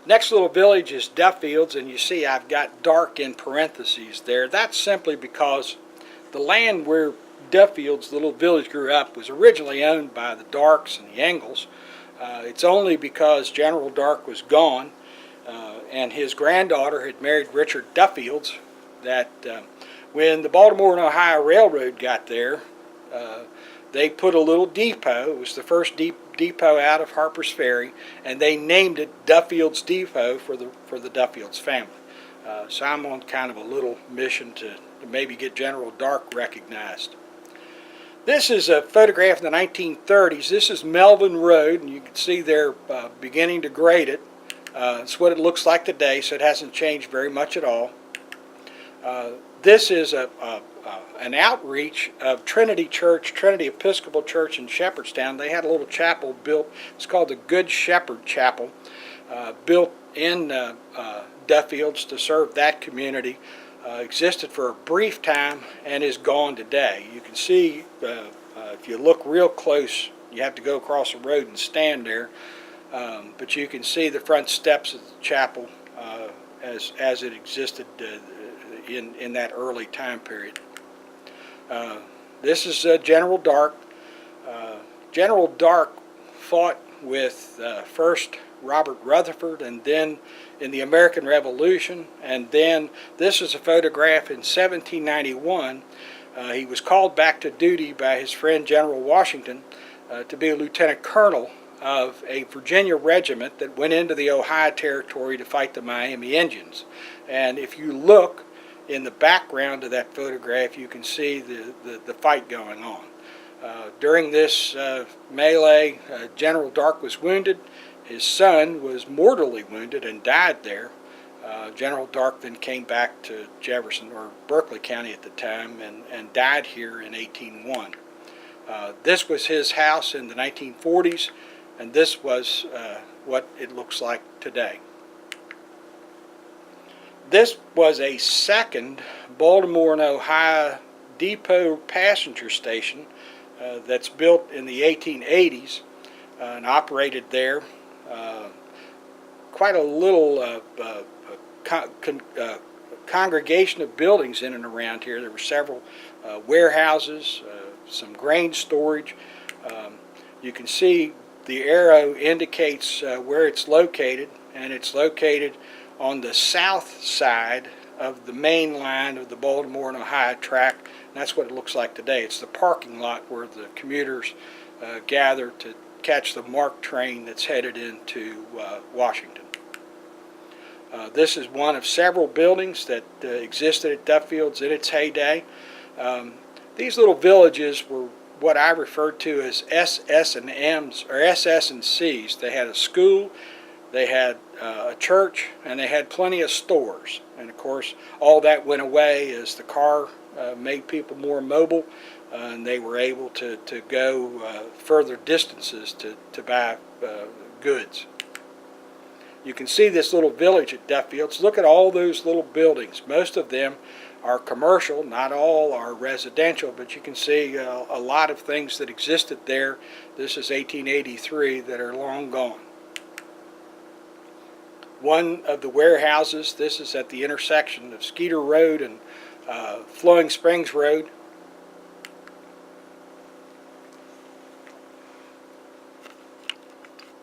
Next little village is Duffields, and you see I've got dark in parentheses there. That's simply because the land where Duffields, the little village, grew up was originally owned by the Darks and the Engels. It's only because General Dark was gone and his granddaughter had married Richard Duffields that when the Baltimore and Ohio Railroad got there, they put a little depot. It was the first depot out of Harper's Ferry, and they named it Duffields Depot for the Duffields family. So I'm on kind of a little mission to maybe get General Dark recognized. This is a photograph in the 1930s. This is Melvin Road, and you can see they're beginning to grade it. It's what it looks like today, so it hasn't changed very much at all. This is an outreach of Trinity Church, Trinity Episcopal Church in Shepherdstown. They had a little chapel built. It's called the Good Shepherd Chapel, built in Duffields to serve that community. Existed for a brief time and is gone today. You can see, if you look real close, you have to go across the road and stand there, but you can see the front steps of the chapel as it existed in that early time period. This is General Dark. General Dark fought with first Robert Rutherford, and then in the American Revolution, and then this is a photograph in 1791. He was called back to duty by his friend General Washington to be a lieutenant colonel of a Virginia regiment that went into the Ohio Territory to fight the Miami Indians. And if you look in the background of that photograph, you can see the fight going on. During this melee, General Dark was wounded. His son was mortally wounded and died there. General Dark then came back to Jefferson, or Berkeley County at the time, and died here in 1801. This was his house in the 1940s, and this was what it looks like today. This was a second Baltimore and Ohio depot passenger station that's built in the 1880s and operated there. Quite a little congregation of buildings in and around here. There were several warehouses, some grain storage. You can see the arrow indicates where it's located, and it's located on the south side of the main line of the Baltimore and Ohio track. And that's what it looks like today. It's the parking lot where the commuters gather to catch the MARC train that's headed into Washington. This is one of several buildings that existed at Duffields in its heyday. These little villages were what I refer to as SS&Ms, or SS&Cs. They had a school, they had a church, and they had plenty of stores. And of course, all that went away as the car made people more mobile, and they were able to go further distances to buy goods. You can see this little village at Duffields. Look at all those little buildings. Most of them are commercial, not all are residential, but you can see a lot of things that existed there. This is 1883 that are long gone. One of the warehouses, this is at the intersection of Skeeter Road and Flowing Springs Road.